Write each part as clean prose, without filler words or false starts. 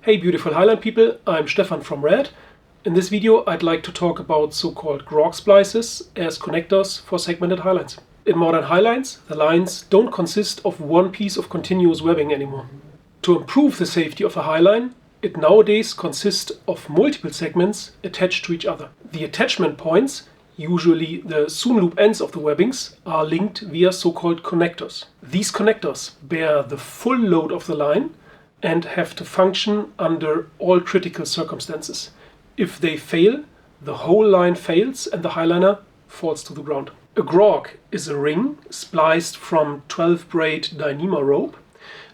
Hey beautiful highline people, I'm Stefan from Red. In this video I'd like to talk about so-called Grog splices as connectors for segmented highlines. In modern highlines, the lines don't consist of one piece of continuous webbing anymore. To improve the safety of a highline, it nowadays consists of multiple segments attached to each other. The attachment points, usually the soon loop ends of the webbings, are linked via so-called connectors. These connectors bear the full load of the line and have to function under all critical circumstances. If they fail, the whole line fails and the highliner falls to the ground. A grog is a ring spliced from 12 braid Dyneema rope.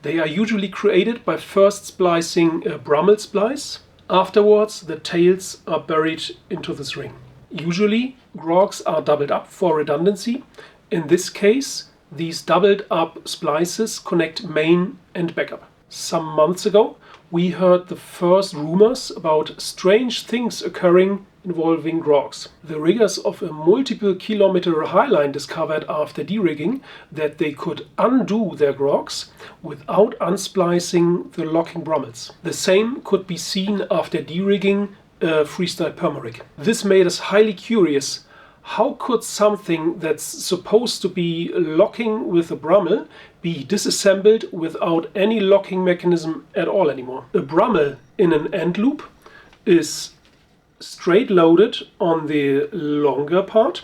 They are usually created by first splicing a Brummel splice. Afterwards, the tails are buried into this ring. Usually, grogs are doubled up for redundancy. In this case, these doubled up splices connect main and backup. Some months ago, we heard the first rumors about strange things occurring involving grogs. The riggers of a multiple kilometer highline discovered after de-rigging that they could undo their grogs without unsplicing the locking Brummels. The same could be seen after de-rigging a freestyle permarig. This made us highly curious. How could something that's supposed to be locking with a Brummel be disassembled without any locking mechanism at all anymore? A Brummel in an end loop is straight loaded on the longer part,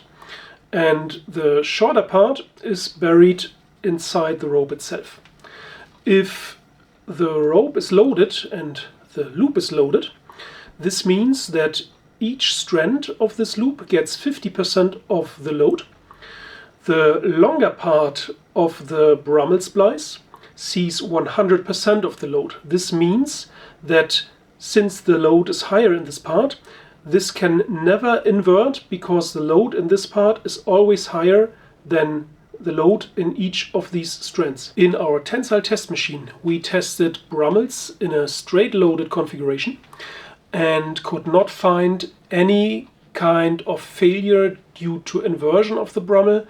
and the shorter part is buried inside the rope itself. If the rope is loaded and the loop is loaded, this means that each strand of this loop gets 50% of the load. The longer part of the Brummel splice sees 100% of the load. This means that since the load is higher in this part, this can never invert because the load in this part is always higher than the load in each of these strands. In our tensile test machine, we tested Brummels in a straight loaded configuration and could not find any kind of failure due to inversion of the Brummel,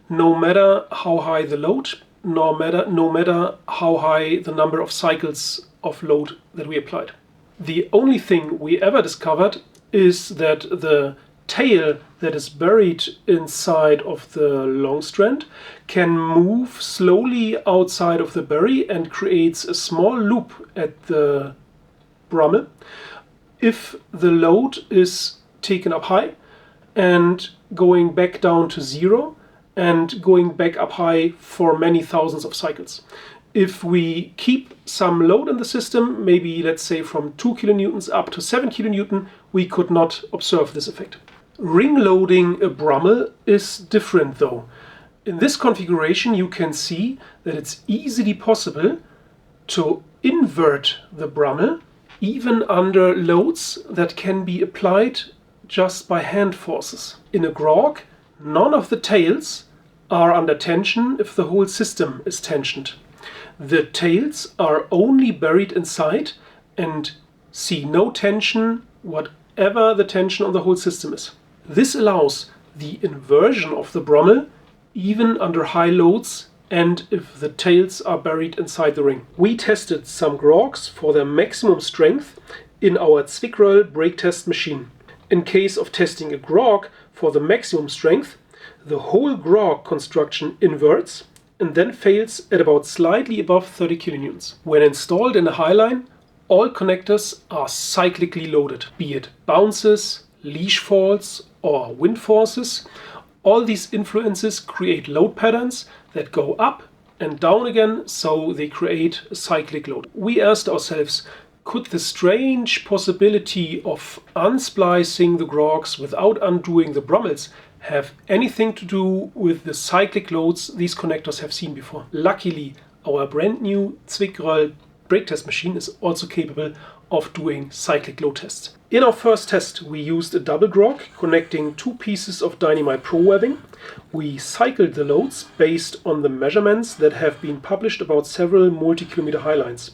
no matter how high the load, no matter how high the number of cycles of load that we applied. The only thing we ever discovered is that the tail that is buried inside of the long strand can move slowly outside of the bury and creates a small loop at the Brummel if the load is taken up high and going back down to zero and going back up high for many thousands of cycles. If we keep some load in the system, maybe let's say from 2 kilonewtons up to 7 kilonewton, we could not observe this effect. Ring loading a Brummel is different though. In this configuration you can see that it's easily possible to invert the Brummel even under loads that can be applied just by hand forces. In a grog, none of the tails are under tension if the whole system is tensioned. The tails are only buried inside and see no tension whatever the tension on the whole system is. This allows the inversion of the Brummel even under high loads and if the tails are buried inside the ring. We tested some grogs for their maximum strength in our ZWICK ROELL brake test machine. In case of testing a grog for the maximum strength, the whole grog construction inverts and then fails at about slightly above 30 kilonewtons. When installed in a highline, all connectors are cyclically loaded, be it bounces, leash falls or wind forces. All these influences create load patterns that go up and down again, so they create a cyclic load. We asked ourselves, could the strange possibility of unsplicing the grogs without undoing the Brummels have anything to do with the cyclic loads these connectors have seen before? Luckily, our brand new ZWICK ROELL brake test machine is also capable of doing cyclic load tests. In our first test, we used a double grog connecting two pieces of Dyneema Pro webbing. We cycled the loads based on the measurements that have been published about several multi-kilometer highlines.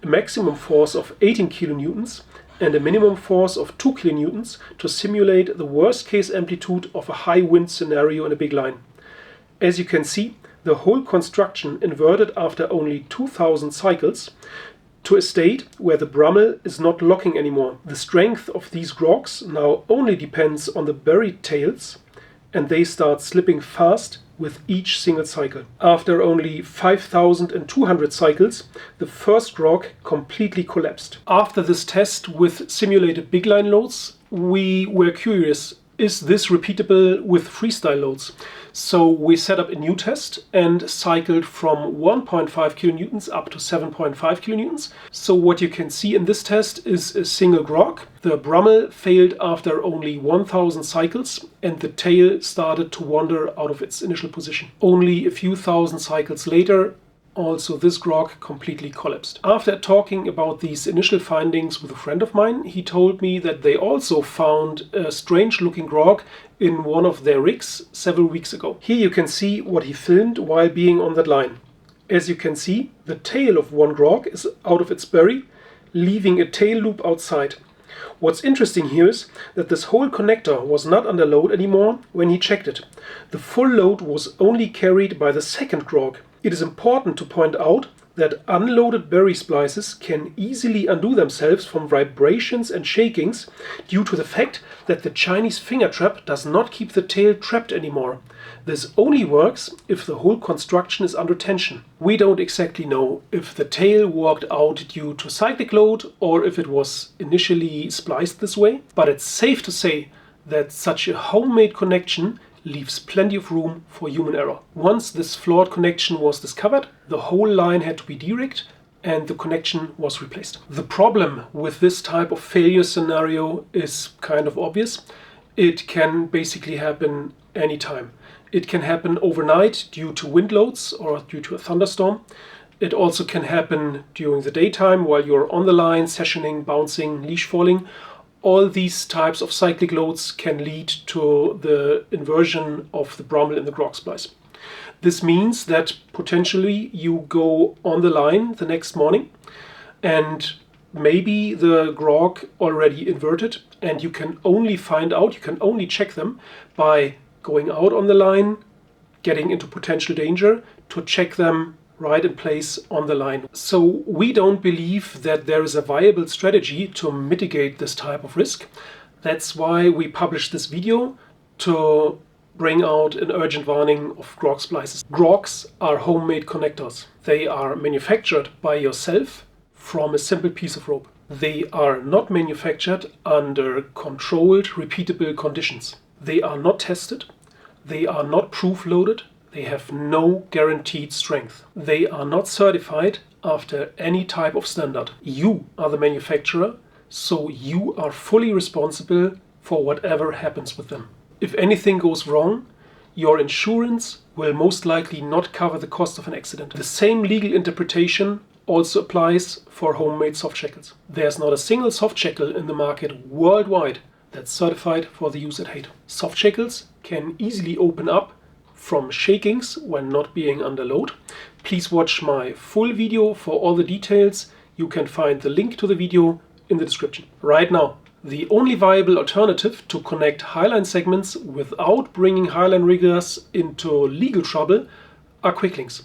A maximum force of 18 kilonewtons and a minimum force of 2 kilonewtons to simulate the worst case amplitude of a high wind scenario in a big line. As you can see, the whole construction inverted after only 2000 cycles. to a state where the Brummel is not locking anymore. The strength of these Grogs now only depends on the buried tails, and they start slipping fast with each single cycle. After only 5,200 cycles, the first Grog completely collapsed. After this test with simulated big line loads, we were curious, is this repeatable with freestyle loads? So we set up a new test and cycled from 1.5 kilonewtons up to 7.5 kilonewtons. So what you can see in this test is a single Grog. The Brummel failed after only 1,000 cycles and the tail started to wander out of its initial position. Only a few thousand cycles later, also this Grog completely collapsed. After talking about these initial findings with a friend of mine, he told me that they also found a strange looking Grog in one of their rigs several weeks ago. Here you can see what he filmed while being on that line. As you can see, the tail of one Grog is out of its bury, leaving a tail loop outside. What's interesting here is that this whole connector was not under load anymore when he checked it. The full load was only carried by the second Grog. It is important to point out that unloaded bury splices can easily undo themselves from vibrations and shakings due to the fact that the Chinese finger trap does not keep the tail trapped anymore. This only works if the whole construction is under tension. We don't exactly know if the tail walked out due to cyclic load or if it was initially spliced this way, but it's safe to say that such a homemade connection leaves plenty of room for human error. Once this flawed connection was discovered, the whole line had to be de-rigged and the connection was replaced. The problem with this type of failure scenario is kind of obvious. It can basically happen anytime. It can happen overnight due to wind loads or due to a thunderstorm. It also can happen during the daytime while you're on the line, sessioning, bouncing, leash falling. All these types of cyclic loads can lead to the inversion of the Brummel in the Grog splice. This means that potentially you go on the line the next morning and maybe the Grog already inverted, and you can only find out, you can only check them by going out on the line, getting into potential danger, to check them right in place on the line. So we don't believe that there is a viable strategy to mitigate this type of risk. That's why we published this video, to bring out an urgent warning of Grog splices. Grogs are homemade connectors. They are manufactured by yourself from a simple piece of rope. They are not manufactured under controlled, repeatable conditions. They are not tested. They are not proof loaded. They have no guaranteed strength. They are not certified after any type of standard. You are the manufacturer, so you are fully responsible for whatever happens with them. If anything goes wrong, your insurance will most likely not cover the cost of an accident. The same legal interpretation also applies for homemade soft shackles. There's not a single soft shackle in the market worldwide that's certified for the use at height. Soft shackles can easily open up from shakings when not being under load. Please watch my full video for all the details. You can find the link to the video in the description. Right now, the only viable alternative to connect highline segments without bringing highline riggers into legal trouble are quick links.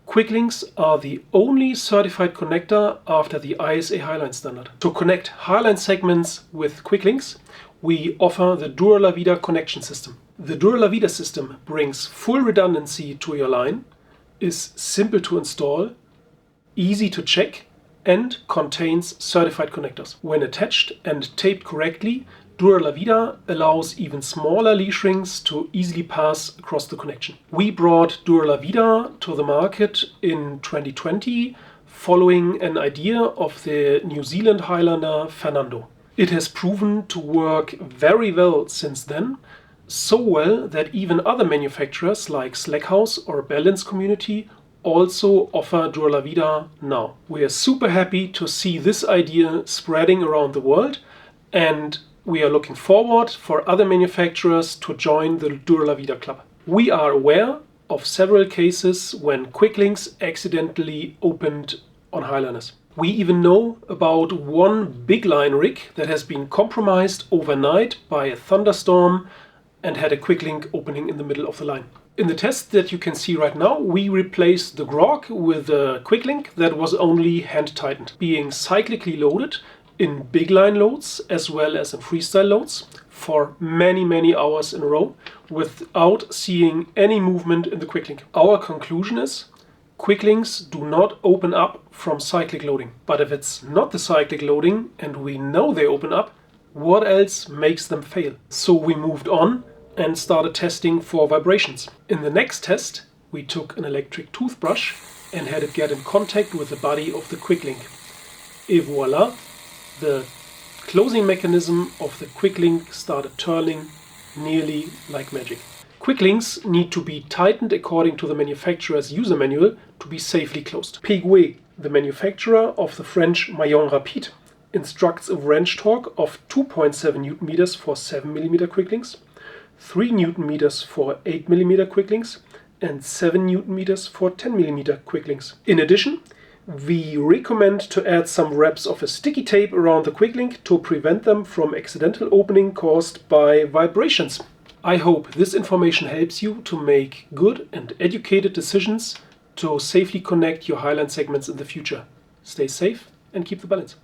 Quick links are the only certified connector after the ISA highline standard. To connect highline segments with quick links, we offer the Dura-La-Vida connection system. The Dura-La-Vida system brings full redundancy to your line, is simple to install, easy to check, and contains certified connectors. When attached and taped correctly, Dura-La-Vida allows even smaller leash rings to easily pass across the connection. We brought Dura-La-Vida to the market in 2020 following an idea of the New Zealand highliner Fernando. It has proven to work very well since then, so well that even other manufacturers like Slackhouse or Balance Community also offer Dura-La-Vida now. We are super happy to see this idea spreading around the world, and we are looking forward for other manufacturers to join the Dura-La-Vida club. We are aware of several cases when quick links accidentally opened on highliners. We even know about one big line rig that has been compromised overnight by a thunderstorm and had a quick link opening in the middle of the line. In the test that you can see right now, we replaced the Grog with a quick link that was only hand tightened, being cyclically loaded in big line loads as well as in freestyle loads for many hours in a row without seeing any movement in the quick link. Our conclusion is quick links do not open up from cyclic loading. But if it's not the cyclic loading and we know they open up, what else makes them fail? So we moved on and started testing for vibrations. In the next test, we took an electric toothbrush and had it get in contact with the body of the quick link. Et voila, the closing mechanism of the quick link started turning nearly like magic. Quick links need to be tightened according to the manufacturer's user manual to be safely closed. Piguet, the manufacturer of the French Maillon Rapide, instructs a wrench torque of 2.7 Nm for 7 mm quick links, 3 Nm for 8 mm quick links, and 7 Nm for 10 mm quick links. In addition, we recommend to add some wraps of a sticky tape around the quick link to prevent them from accidental opening caused by vibrations. I hope this information helps you to make good and educated decisions to safely connect your highline segments in the future. Stay safe and keep the balance.